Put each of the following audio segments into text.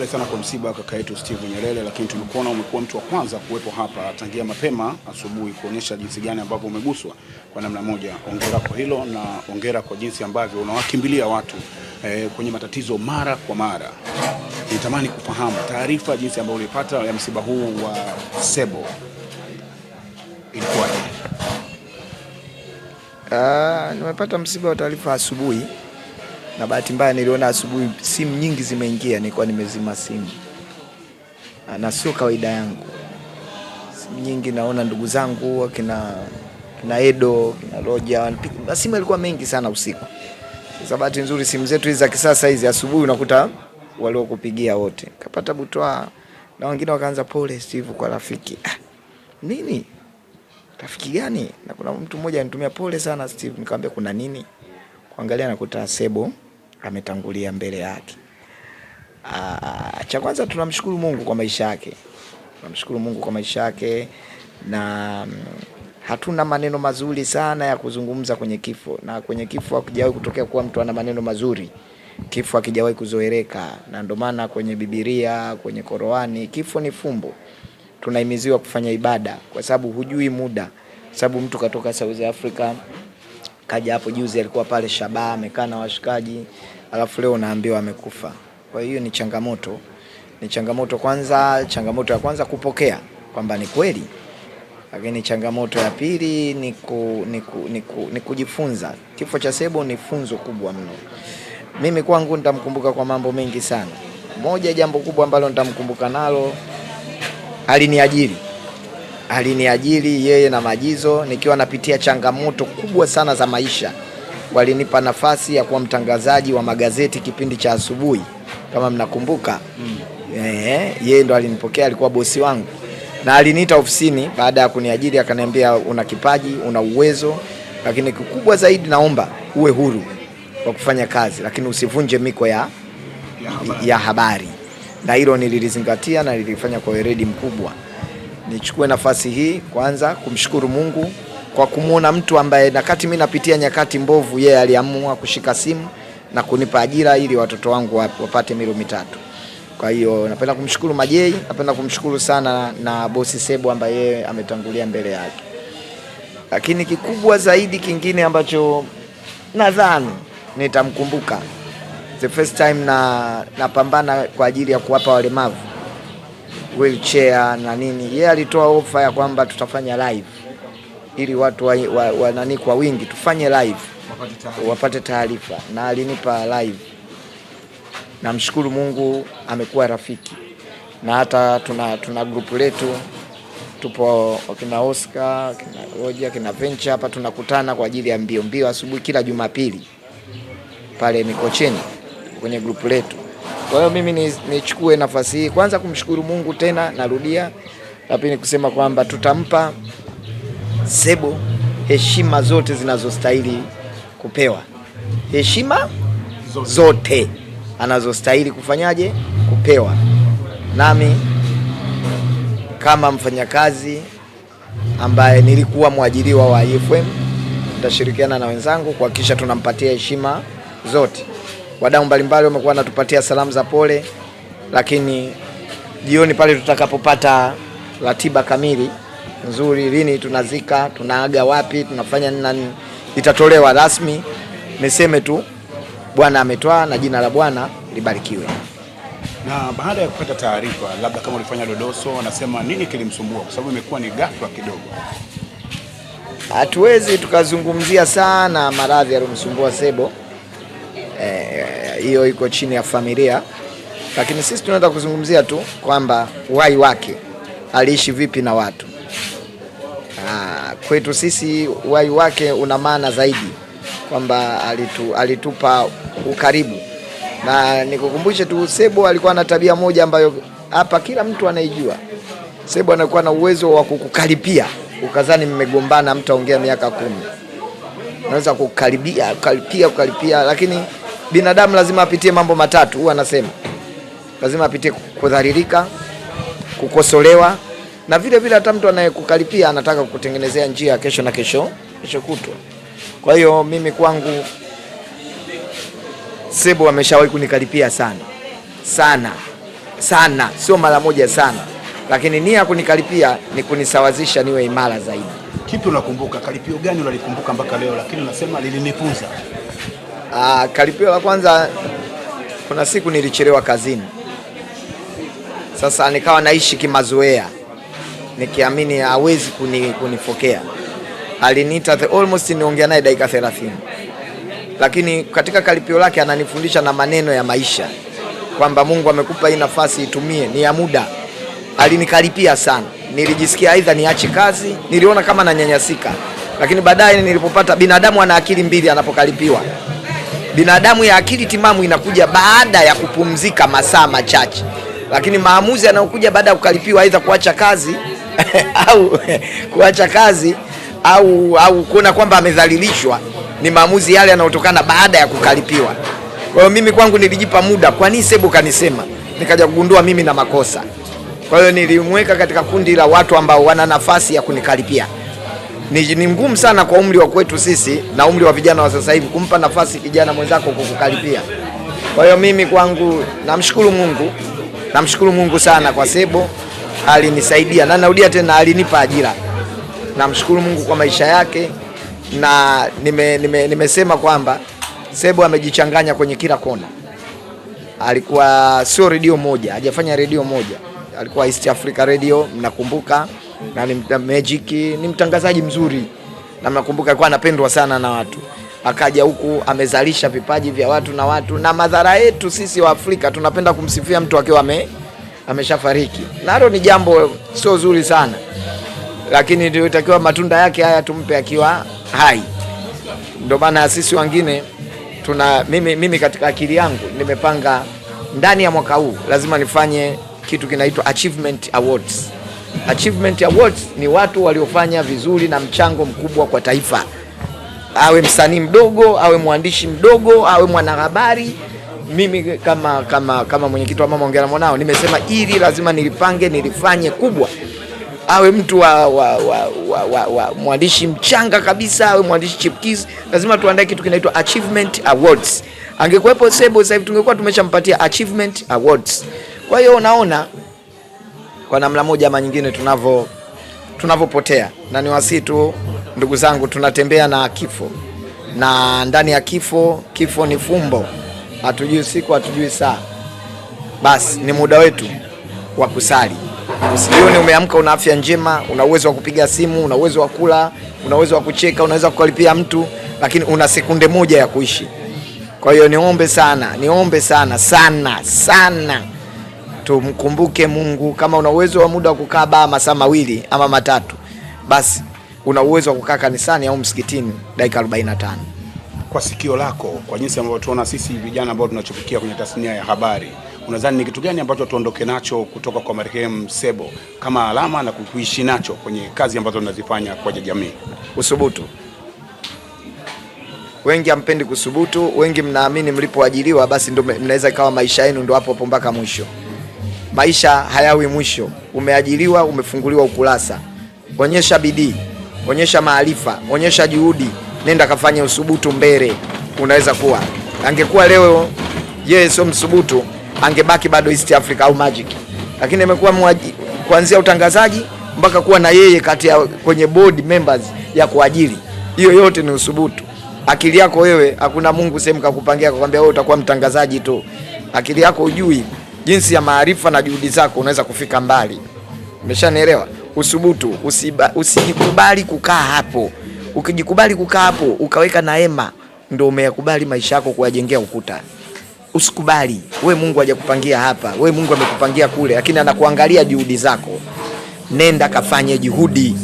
Pole sana kwa msiba kaka yetu Steve Nyerere, lakini tulikuona umekuwa mtu wa kwanza kuwepo hapa tangia mapema asubuhi kuonyesha jinsi gani ambavyo umeguswa kwa namna moja. Hongera kwa hilo na hongera kwa jinsi ambavyo unawakimbilia watu kwenye matatizo mara kwa mara. Nitamani kufahamu taarifa jinsi ambavyo ulipata ya msiba huu wa Sebo ilikuwaje? Nimepata msiba wa taarifa asubuhi, na bahati mbaya niliona asubuhi simu nyingi zimeingia, nilikuwa nimezima simu. Na sio kawaida yangu. Simu nyingi naona ndugu zangu kina Edo, kina Roja, simu ilikuwa mengi sana usiku. Sasa bahati nzuri simu zetu hizi za kisasa hizi asubuhi unakuta waliokupigia wote. Kapata butwa na wengine wakaanza pole Steve kwa rafiki. Nini? Rafiki gani? Na kuna mtu mmoja anitumia pole sana Steve, nikamwambia kuna nini? Kuangalia nakuta Sebo ametangulia mbele yake. Cha kwanza tunamshukuru Mungu kwa maisha yake. Tunamshukuru Mungu kwa maisha yake, na hatuna maneno mazuri sana ya kuzungumza kwenye kifo. Na kwenye kifo hakujawahi kutokea kuwa mtu ana maneno mazuri. Kifo hakijawahi kuzoeleka, na ndio maana kwenye Biblia, kwenye Qur'ani, kifo ni fumbo. Tunahimiziwa kufanya ibada kwa sababu hujui muda. Sababu mtu katoka South Africa kaja hapo juzi, alikuwa pale Shaba amekaa na washikaji, alafu leo naambiwa amekufa. Kwa hiyo ni changamoto. Ni changamoto kwanza, changamoto ya kwanza kupokea kwamba ni kweli. Lakini changamoto ya pili ni kujifunza. Kifo cha Sebo ni funzo kubwa mno. Mimi kwangu nitamkumbuka kwa mambo mengi sana. Moja jambo kubwa ambalo nitamkumbuka nalo, aliniajiri yeye na Majizo nikiwa napitia changamoto kubwa sana za maisha. Walinipa nafasi ya kuwa mtangazaji wa magazeti kipindi cha asubuhi, kama mnakumbuka. Yeye ndo alinipokea, alikuwa bosi wangu. Na aliniita ofisini baada ya kuniajiri, akaniambia una kipaji, una uwezo, lakini kikubwa zaidi naomba uwe huru wa kufanya kazi, lakini usivunje miko ya habari. Na hilo nililizingatia na nilifanya kwa weledi mkubwa. Nichukue nafasi hii kwanza kumshukuru Mungu kwa kumuona mtu ambaye nakati mimi napitia nyakati mbovu, yeye aliamua kushika simu na kunipa ajira ili watoto wangu wapate milo mitatu. Kwa hiyo napenda kumshukuru Majei, napenda kumshukuru sana na bosi Sebo ambaye yeye ametangulia mbele yake. Lakini kikubwa zaidi kingine ambacho nadhani nitamkumbuka, the first time napambana kwa ajili ya kuwapa walemavu wheelchair na nini, yeye alitoa ofa ya kwamba tutafanya live ili watu nani kwa wingi tufanye live wapate taarifa, na alinipa live. Namshukuru Mungu, amekuwa rafiki. Na hata tuna group letu, tupo kina Oscar, kina Roja, kina Venture, hapa tunakutana kwa ajili ya mbio asubuhi kila Jumapili pale Mikocheni kwenye group letu. Kwa hiyo mimi nichukue nafasi hii kwanza kumshukuru Mungu, tena narudia, lakini kusema kwamba tutampa Sebo heshima zote zinazostahili kupewa. Heshima zote anazostahili kufanyaje? Kupewa. Nami kama mfanyakazi ambaye nilikuwa mwajiriwa wa IFM, tutashirikiana na wenzangu kuhakikisha tunampatia heshima zote. Wadau mbalimbali wamekuwa wanatupatia salamu za pole, lakini jioni pale tutakapopata ratiba kamili nzuri, lini tunazika, tunaaga wapi, tunafanya nini, itatolewa rasmi. Niseme tu Bwana ametoa na jina la Bwana libarikiwe. Na baada ya kupata taarifa, labda kama ulifanya dodoso, wanasema nini kilimsumbua, kwa sababu imekuwa ni ghafla kidogo? Hatuwezi tukazungumzia sana maradhi yaliyomsumbua Sebo. Hiyo iko chini ya familia, lakini sisi tunataka kuzungumzia tu kwamba uhai wake, aliishi vipi na watu. Kwetu sisi uhai wake una maana zaidi, kwamba alitupa ukaribu. Na nikukumbushe tu, Sebo alikuwa na tabia moja ambayo hapa kila mtu anaijua. Sebo anakuwa na uwezo wa kukukaripia ukazani mmegombana, mtaongea miaka 10. Anaweza kukaripia, lakini binadamu lazima apitie mambo matatu. Huwa anasema lazima apitie kudhalilika, kukosolewa, na vile vile hata mtu anayekukaripia anataka kukutengenezea njia kesho na kesho kutwa. Kwa hiyo mimi kwangu Sebo ameshawahi kunikaripia sana sana, sio mara moja sana, lakini nia ya kunikaripia ni kunisawazisha niwe imara zaidi. Kipi unakumbuka, karipio gani unalikumbuka mpaka leo lakini unasema lilinifunza? Karipio la kwanza, kuna siku nilichelewa kazini. Sasa nikawa naishi kimazoea, nikiamini hawezi kunifokea. Aliniita almost niongea naye dakika 30. Lakini katika karipio lake ananifundisha na maneno ya maisha kwamba Mungu amekupa hii nafasi, itumie, ni ya muda. Alinikaripia sana. Nilijisikia aidha niache kazi, niliona kama nanyanyasika. Lakini baadaye nilipopata, binadamu ana akili mbili anapokaripiwa. Binadamu ya akili timamu inakuja baada ya kupumzika masaa machache. Lakini maamuzi yanayokuja baada ya kukaripiwa, aidha kuacha kazi au kuacha kazi au kuona kwamba amedhalilishwa, ni maamuzi yale yanayotokana baada ya kukaripiwa. Kwa hiyo mimi kwangu nilijipa muda. Kwa nini Sebo kanisema? Nikaja kugundua mimi na makosa. Kwa hiyo nilimweka katika kundi la watu ambao wana nafasi ya kunikaripia. Ni ngumu sana kwa umri wa kwetu sisi na umri wa vijana wa sasa hivi kumpa nafasi kijana mwenzako kukukaripia. Kwa hiyo mimi kwangu namshukuru Mungu sana kwa Sebo, alinisaidia na narudia tena, alinipa ajira. Namshukuru Mungu kwa maisha yake, na nimesema kwamba Sebo amejichanganya kwenye kila kona. Alikuwa sio redio moja, hajafanya redio moja. Alikuwa East Africa Radio, mnakumbuka, na ni Magic, ni mtangazaji mzuri. Na mnakumbuka alikuwa anapendwa sana na watu. Akaja huku amezalisha vipaji vya watu, na madhara yetu sisi wa Afrika tunapenda kumsifia mtu akiwa ameshafariki. Nalo ni jambo sio zuri sana. Lakini ndio itakiwa matunda yake haya tumpe akiwa hai. Ndio maana sisi wengine mimi katika akili yangu nimepanga ndani ya mwaka huu lazima nifanye kitu kinaitwa Achievement Awards. Achievement Awards ni watu waliofanya vizuri na mchango mkubwa kwa taifa. Awe msanii mdogo, awe mwandishi mdogo, awe mwanahabari. Mimi kama mwenyekiti wa Mama Ongea na Mwanao nimesema ili lazima nilifanye kubwa. Awe mtu wa mwandishi mchanga kabisa, awe mwandishi chipkiz, lazima tuandae kitu kinaitwa Achievement Awards. Angekuwepo Sebo sasa hivi tungekuwa tumeshampatia Achievement Awards. Kwa hiyo unaona kwa namna moja ama nyingine tunavyopotea, na niwasihi tu ndugu zangu, tunatembea na kifo, na ndani ya kifo ni fumbo, hatujui siku, hatujui saa. Basi ni muda wetu wa kusali. Usijione umeamka una afya njema, una uwezo wa kupiga simu, una uwezo wa kula, una uwezo wa kucheka, unaweza kukaripia mtu, lakini una sekunde moja ya kuishi. Kwa hiyo niombe sana tumkumbuke Mungu. Kama una uwezo wa muda wa kukaa masaa 2 ama 3, basi una uwezo wa kukaa kanisani au msikitini dakika 45. Kwa sikio lako, kwa jinsi ambavyo tuona sisi vijana ambao tunachofikia kwenye tasnia ya habari, unadhani ni kitu gani ambacho tuondoke nacho kutoka kwa marehemu Sebo kama alama na kuishi nacho kwenye kazi ambazo tunazifanya kwa jamii? Usubutu. Wengi hampendi kusubutu, wengi mnaamini mlipoajiriwa basi ndio mnaweza ikawa maisha yenu ndio hapo mpaka mwisho. Maisha hayawi mwisho. Umeajiriwa, umefunguliwa ukurasa. Onyesha bidii, onyesha maarifa, onyesha juhudi, nenda kafanye usubutu mbele. Unaweza kuwa. Angekuwa leo yeye sio msubutu, angebaki bado East Africa au Magic. Lakini amekuwa kuanzia utangazaji mpaka kuwa na yeye kati ya kwenye board members ya kuajiri. Hiyo yote ni usubutu. Akili yako wewe, hakuna Mungu sehemu kakupangia kukwambia wewe utakuwa mtangazaji tu. Akili yako hujui jinsi ya maarifa na juhudi zako unaweza kufika mbali. Umeshanielewa? Usubutu, usijikubali kukaa hapo. Ukijikubali kukaa hapo, ukaweka neema, ndio umeyakubali maisha yako kuyajengea ukuta. Usikubali. We Mungu hajakupangia hapa. We Mungu amekupangia kule, lakini anakuangalia juhudi zako. Nenda kafanye juhudi.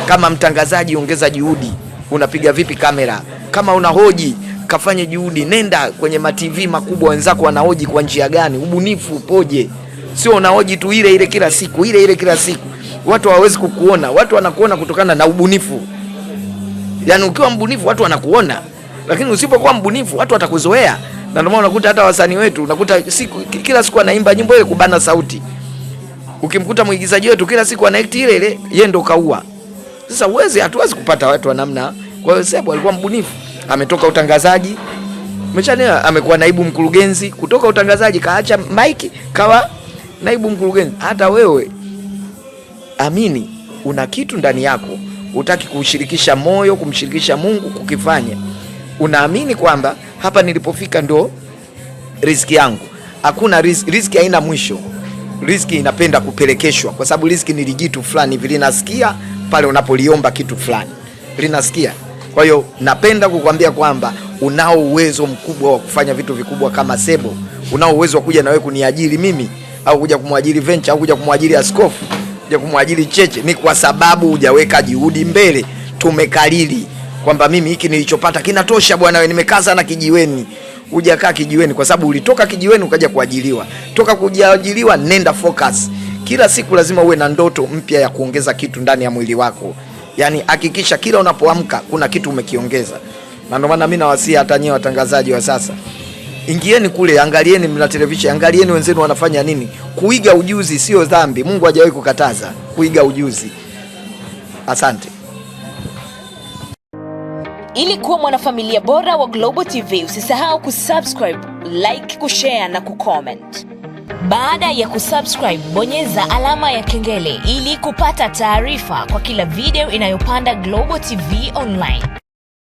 Kama mtangazaji ongeza juhudi. Unapiga vipi kamera? Kama unahoji, kafanye juhudi. Nenda kwenye ma-TV makubwa, wenzako wanahoji kwa njia gani? Ubunifu upoje? Sio unahoji tu ile kila siku, kila siku. Watu hawawezi kukuona. Watu wanakuona kutokana na ubunifu. Yaani ukiwa mbunifu watu wanakuona. Lakini usipokuwa mbunifu watu watakuzoea. Na ndio maana unakuta hata wasanii wetu unakuta kila siku anaimba nyimbo ile kubana sauti. Ukimkuta mwigizaji wetu kila siku anaakti ile yeye ndo kaua. Sasa hatuwezi kupata watu wa namna. Kwa hiyo Sebo alikuwa mbunifu. Ametoka utangazaji. Umechanielewa, amekuwa naibu mkurugenzi, kutoka utangazaji kaacha mic kawa naibu mkurugenzi, hata wewe amini, una kitu ndani yako, utaki kushirikisha moyo, kumshirikisha Mungu kukifanya. Unaamini kwamba hapa nilipofika ndo riziki yangu. Hakuna riziki haina mwisho. Riziki inapenda kupelekeshwa, kwa sababu riziki ni lijitu fulani vile linasikia pale unapoliomba kitu fulani. Linasikia. Kwa hiyo napenda kukwambia kwamba unao uwezo mkubwa wa kufanya vitu vikubwa kama Sebo. Unao uwezo wa kuja na wewe kuniajiri mimi, au kuja kumwajiri Venture, au kuja kumwajiri Askofu, kuja kumwajiri Cheche. Ni kwa sababu hujaweka juhudi mbele. Tumekalili kwamba mimi hiki nilichopata kinatosha bwana, wewe nimekaa sana kijiweni. Hujakaa kijiweni kwa sababu ulitoka kijiweni ukaja kuajiriwa. Toka kuajiriwa, nenda focus. Kila siku lazima uwe na ndoto mpya ya kuongeza kitu ndani ya mwili wako. Yaani hakikisha kila unapoamka kuna kitu umekiongeza. Na ndio maana mimi nawasia hata nyewe watangazaji wa sasa, ingieni kule, angalieni mna television, angalieni wenzenu wanafanya nini. Kuiga ujuzi sio dhambi. Mungu hajawahi kukataza kuiga ujuzi. Asante. Ili kuwa mwanafamilia bora wa Global TV, usisahau kusubscribe, like, kushare na kucomment. Baada ya kusubscribe, bonyeza alama ya kengele ili kupata taarifa kwa kila video inayopanda Global TV Online.